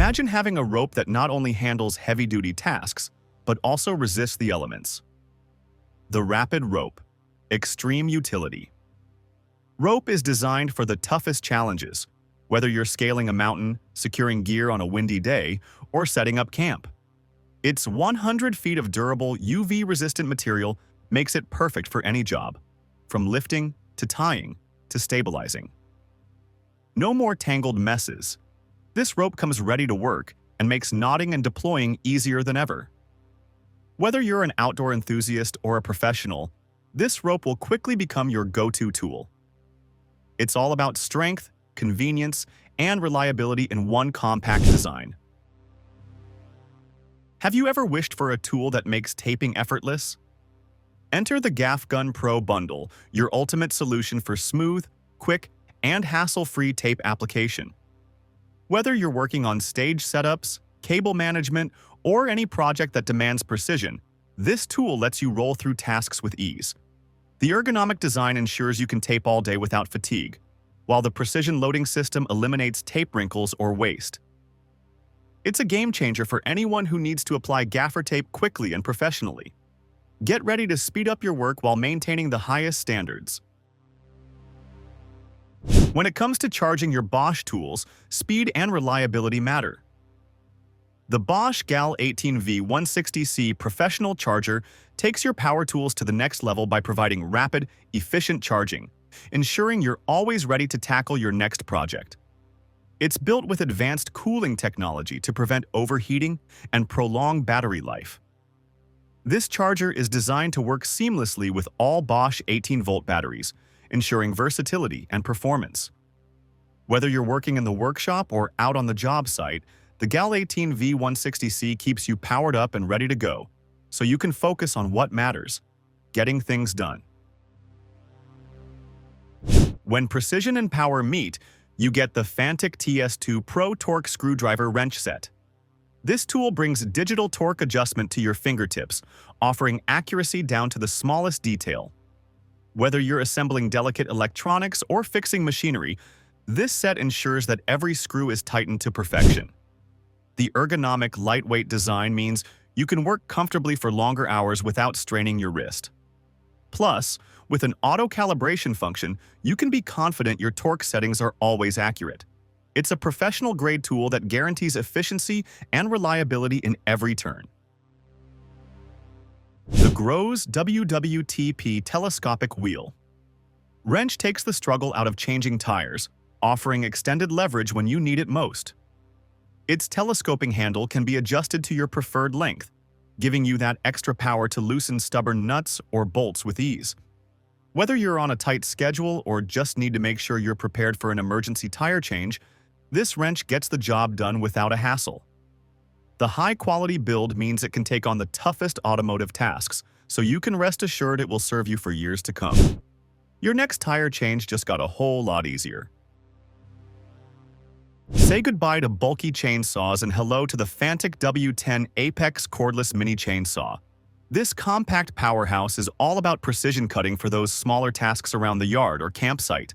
Imagine having a rope that not only handles heavy-duty tasks, but also resists the elements. The Rapid Rope. Extreme utility. Rope is designed for the toughest challenges, whether you're scaling a mountain, securing gear on a windy day, or setting up camp. Its 100 feet of durable, UV-resistant material makes it perfect for any job, from lifting to tying to stabilizing. No more tangled messes. This rope comes ready to work and makes knotting and deploying easier than ever. Whether you're an outdoor enthusiast or a professional, this rope will quickly become your go-to tool. It's all about strength, convenience, and reliability in one compact design. Have you ever wished for a tool that makes taping effortless? Enter the GaffGun Pro Bundle, your ultimate solution for smooth, quick, and hassle-free tape application. Whether you're working on stage setups, cable management, or any project that demands precision, this tool lets you roll through tasks with ease. The ergonomic design ensures you can tape all day without fatigue, while the precision loading system eliminates tape wrinkles or waste. It's a game-changer for anyone who needs to apply gaffer tape quickly and professionally. Get ready to speed up your work while maintaining the highest standards. When it comes to charging your Bosch tools, speed and reliability matter. The Bosch GAL18V160C professional charger takes your power tools to the next level by providing rapid, efficient charging, ensuring you're always ready to tackle your next project. It's built with advanced cooling technology to prevent overheating and prolong battery life. This charger is designed to work seamlessly with all Bosch 18-volt batteries, ensuring versatility and performance. Whether you're working in the workshop or out on the job site, the GAL18V160C keeps you powered up and ready to go, so you can focus on what matters: getting things done. When precision and power meet, you get the Fanttik TS2 Pro Torque Screwdriver Wrench Set. This tool brings digital torque adjustment to your fingertips, offering accuracy down to the smallest detail. Whether you're assembling delicate electronics or fixing machinery, this set ensures that every screw is tightened to perfection. The ergonomic, lightweight design means you can work comfortably for longer hours without straining your wrist. Plus, with an auto-calibration function, you can be confident your torque settings are always accurate. It's a professional-grade tool that guarantees efficiency and reliability in every turn. The Groz WWTP Telescopic Wheel. Wrench takes the struggle out of changing tires, offering extended leverage when you need it most. Its telescoping handle can be adjusted to your preferred length, giving you that extra power to loosen stubborn nuts or bolts with ease. Whether you're on a tight schedule or just need to make sure you're prepared for an emergency tire change, this wrench gets the job done without a hassle. The high-quality build means it can take on the toughest automotive tasks, so you can rest assured it will serve you for years to come. Your next tire change just got a whole lot easier. Say goodbye to bulky chainsaws and hello to the Fanttik W10 Apex Cordless Mini Chainsaw. This compact powerhouse is all about precision cutting for those smaller tasks around the yard or campsite.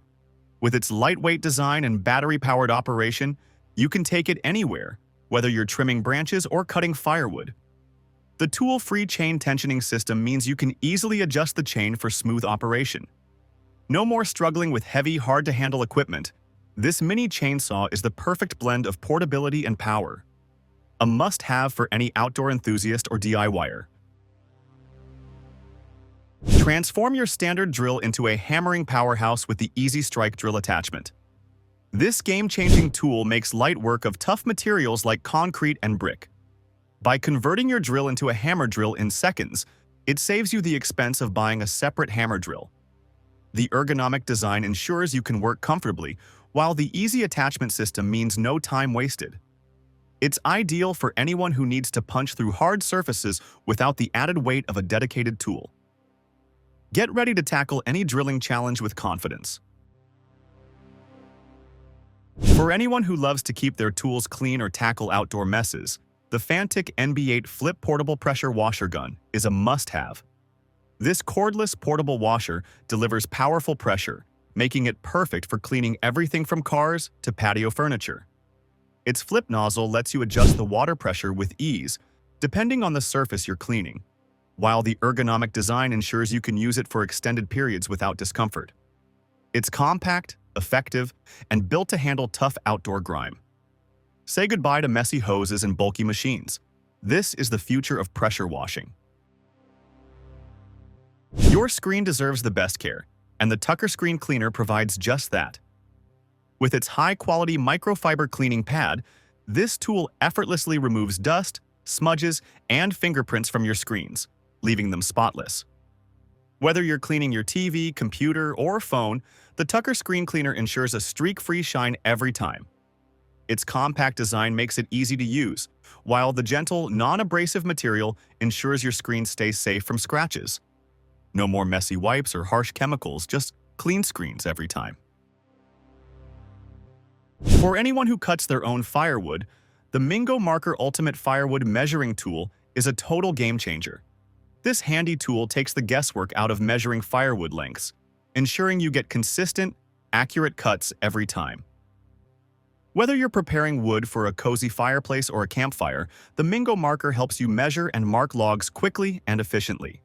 With its lightweight design and battery-powered operation, you can take it anywhere, whether you're trimming branches or cutting firewood. The tool-free chain tensioning system means you can easily adjust the chain for smooth operation. No more struggling with heavy, hard-to-handle equipment. This mini chainsaw is the perfect blend of portability and power. A must-have for any outdoor enthusiast or DIYer. Transform your standard drill into a hammering powerhouse with the Easy Strike drill attachment. This game-changing tool makes light work of tough materials like concrete and brick. By converting your drill into a hammer drill in seconds, it saves you the expense of buying a separate hammer drill. The ergonomic design ensures you can work comfortably, while the easy attachment system means no time wasted. It's ideal for anyone who needs to punch through hard surfaces without the added weight of a dedicated tool. Get ready to tackle any drilling challenge with confidence. For anyone who loves to keep their tools clean or tackle outdoor messes, the Fanttik NB8 Flip Portable Pressure Washer Gun is a must-have. This cordless portable washer delivers powerful pressure, making it perfect for cleaning everything from cars to patio furniture. Its flip nozzle lets you adjust the water pressure with ease, depending on the surface you're cleaning, while the ergonomic design ensures you can use it for extended periods without discomfort. It's compact, effective, and built to handle tough outdoor grime. Say goodbye to messy hoses and bulky machines. This is the future of pressure washing. Your screen deserves the best care, and the Tucker Screen Cleaner provides just that. With its high-quality microfiber cleaning pad, this tool effortlessly removes dust, smudges, and fingerprints from your screens, leaving them spotless. Whether you're cleaning your TV, computer, or phone, the Tucker Screen Cleaner ensures a streak-free shine every time. Its compact design makes it easy to use, while the gentle, non-abrasive material ensures your screen stays safe from scratches. No more messy wipes or harsh chemicals, just clean screens every time. For anyone who cuts their own firewood, the Mingo Marker Ultimate Firewood Measuring Tool is a total game-changer. This handy tool takes the guesswork out of measuring firewood lengths, ensuring you get consistent, accurate cuts every time. Whether you're preparing wood for a cozy fireplace or a campfire, the Mingo Marker helps you measure and mark logs quickly and efficiently.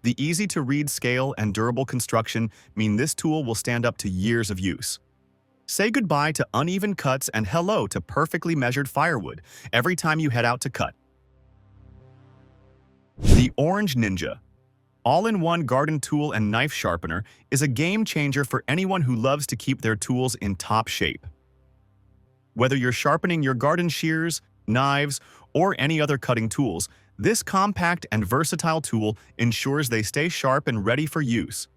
The easy-to-read scale and durable construction mean this tool will stand up to years of use. Say goodbye to uneven cuts and hello to perfectly measured firewood every time you head out to cut. The Orange Ninja all-in-one garden tool and knife sharpener is a game-changer for anyone who loves to keep their tools in top shape. Whether you're sharpening your garden shears, knives, or any other cutting tools, this compact and versatile tool ensures they stay sharp and ready for use.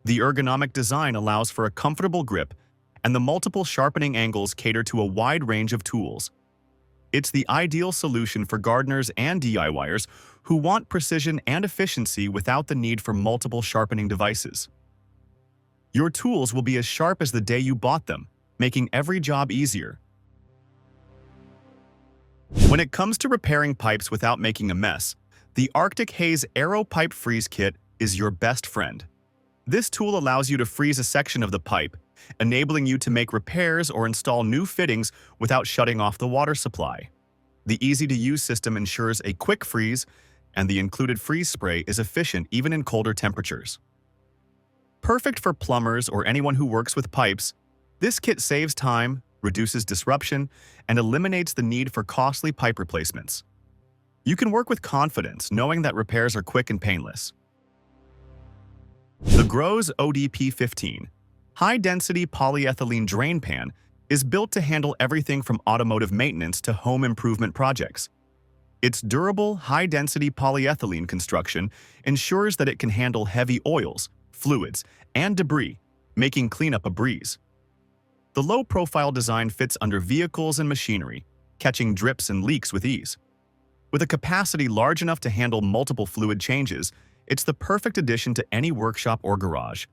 The ergonomic design allows for a comfortable grip, and the multiple sharpening angles cater to a wide range of tools. It's the ideal solution for gardeners and DIYers who want precision and efficiency without the need for multiple sharpening devices. Your tools will be as sharp as the day you bought them, making every job easier. When it comes to repairing pipes without making a mess, the Arctic Haze Aero Pipe Freeze Kit is your best friend. This tool allows you to freeze a section of the pipe, enabling you to make repairs or install new fittings without shutting off the water supply. The easy-to-use system ensures a quick freeze, and the included freeze spray is efficient even in colder temperatures. Perfect for plumbers or anyone who works with pipes, this kit saves time, reduces disruption, and eliminates the need for costly pipe replacements. You can work with confidence knowing that repairs are quick and painless. The Groz ODP-15 high-density polyethylene drain pan is built to handle everything from automotive maintenance to home improvement projects. Its durable, high-density polyethylene construction ensures that it can handle heavy oils, fluids, and debris, making cleanup a breeze. The low-profile design fits under vehicles and machinery, catching drips and leaks with ease. With a capacity large enough to handle multiple fluid changes, it's the perfect addition to any workshop or garage.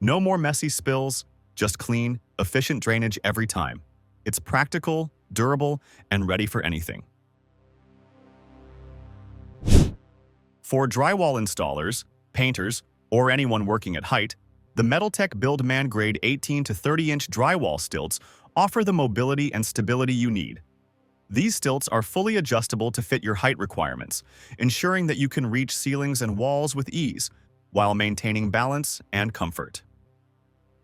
No more messy spills, just clean, efficient drainage every time. It's practical, durable, and ready for anything. For drywall installers, painters, or anyone working at height, the Metaltech Buildman Grade 18 to 30-inch drywall stilts offer the mobility and stability you need. These stilts are fully adjustable to fit your height requirements, ensuring that you can reach ceilings and walls with ease, while maintaining balance and comfort.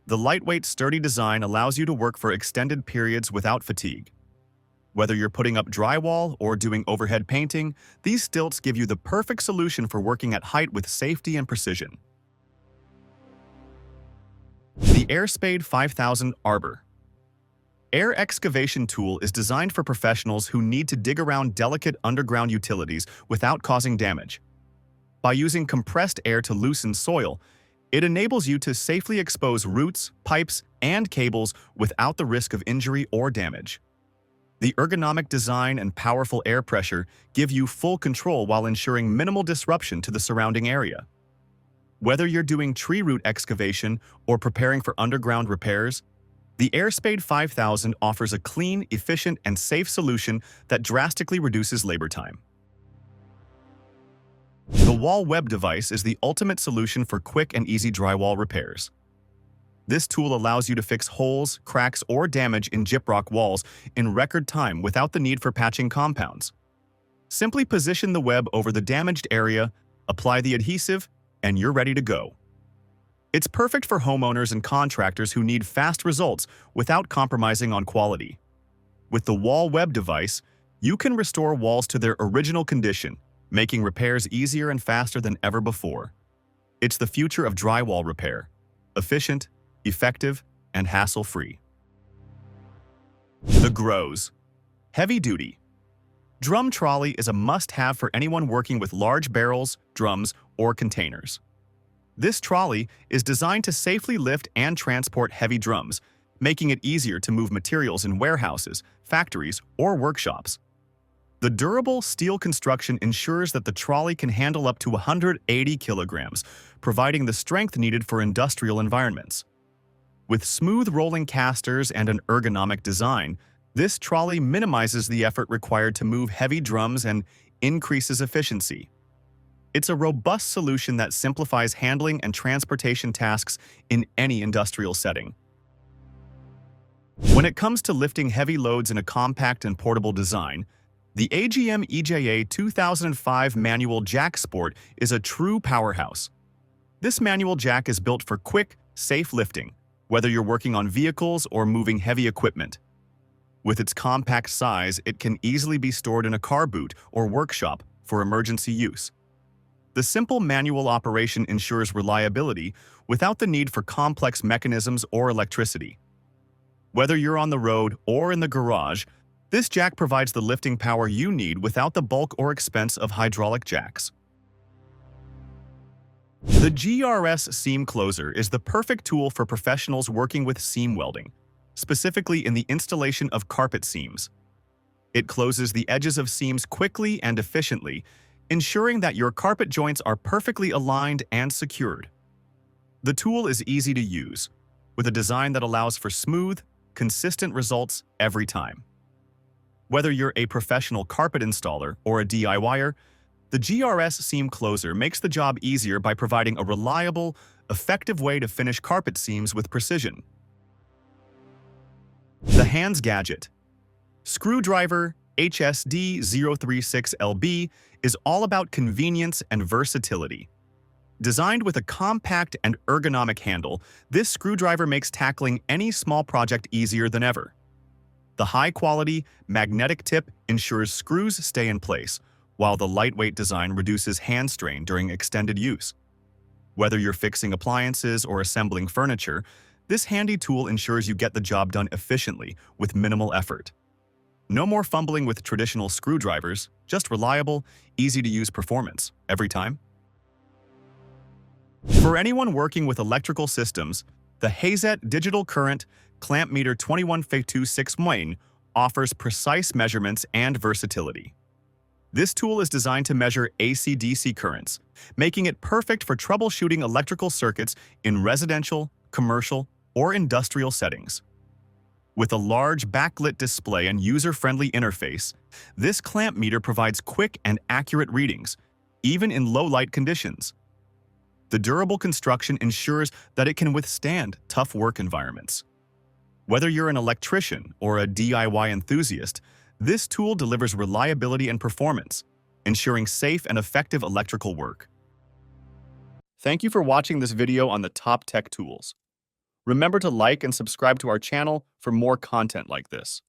The lightweight, sturdy design allows you to work for extended periods without fatigue. Whether you're putting up drywall or doing overhead painting, these stilts give you the perfect solution for working at height with safety and precision. The AirSpade 5000 Arbor Air excavation tool is designed for professionals who need to dig around delicate underground utilities without causing damage. By using compressed air to loosen soil, it enables you to safely expose roots, pipes, and cables without the risk of injury or damage. The ergonomic design and powerful air pressure give you full control while ensuring minimal disruption to the surrounding area. Whether you're doing tree root excavation or preparing for underground repairs, the AirSpade 5000 offers a clean, efficient, and safe solution that drastically reduces labor time. The Wall Web device is the ultimate solution for quick and easy drywall repairs. This tool allows you to fix holes, cracks, or damage in gyprock walls in record time without the need for patching compounds. Simply position the web over the damaged area, apply the adhesive, and you're ready to go. It's perfect for homeowners and contractors who need fast results without compromising on quality. With the wall web device, you can restore walls to their original condition, making repairs easier and faster than ever before. It's the future of drywall repair. Efficient, effective, and hassle-free. The Groz. Heavy duty. Drum trolley is a must-have for anyone working with large barrels, drums, or containers. This trolley is designed to safely lift and transport heavy drums, making it easier to move materials in warehouses, factories, or workshops. The durable steel construction ensures that the trolley can handle up to 180 kilograms, providing the strength needed for industrial environments. With smooth rolling casters and an ergonomic design, this trolley minimizes the effort required to move heavy drums and increases efficiency. It's a robust solution that simplifies handling and transportation tasks in any industrial setting. When it comes to lifting heavy loads in a compact and portable design, the AGM EJA 2005 Manual Jack Sport is a true powerhouse. This manual jack is built for quick, safe lifting, whether you're working on vehicles or moving heavy equipment. With its compact size, it can easily be stored in a car boot or workshop for emergency use. The simple manual operation ensures reliability without the need for complex mechanisms or electricity. Whether you're on the road or in the garage, this jack provides the lifting power you need without the bulk or expense of hydraulic jacks. The GRS Seam Closer is the perfect tool for professionals working with seam welding, specifically in the installation of carpet seams. It closes the edges of seams quickly and efficiently, ensuring that your carpet joints are perfectly aligned and secured. The tool is easy to use, with a design that allows for smooth, consistent results every time. Whether you're a professional carpet installer or a DIYer, the GRS Seam Closer makes the job easier by providing a reliable, effective way to finish carpet seams with precision. The Hands Gadget. Screwdriver HSD036LB is all about convenience and versatility. Designed with a compact and ergonomic handle, this screwdriver makes tackling any small project easier than ever. The high-quality, magnetic tip ensures screws stay in place, while the lightweight design reduces hand strain during extended use. Whether you're fixing appliances or assembling furniture, this handy tool ensures you get the job done efficiently with minimal effort. No more fumbling with traditional screwdrivers, just reliable, easy-to-use performance every time. For anyone working with electrical systems, the Hazet Digital Current Clamp Meter 21F26 Main offers precise measurements and versatility. This tool is designed to measure AC/DC currents, making it perfect for troubleshooting electrical circuits in residential, commercial, or industrial settings. With a large backlit display and user-friendly interface, this clamp meter provides quick and accurate readings, even in low-light conditions. The durable construction ensures that it can withstand tough work environments. Whether you're an electrician or a DIY enthusiast, this tool delivers reliability and performance, ensuring safe and effective electrical work. Thank you for watching this video on the top tech tools. Remember to like and subscribe to our channel for more content like this.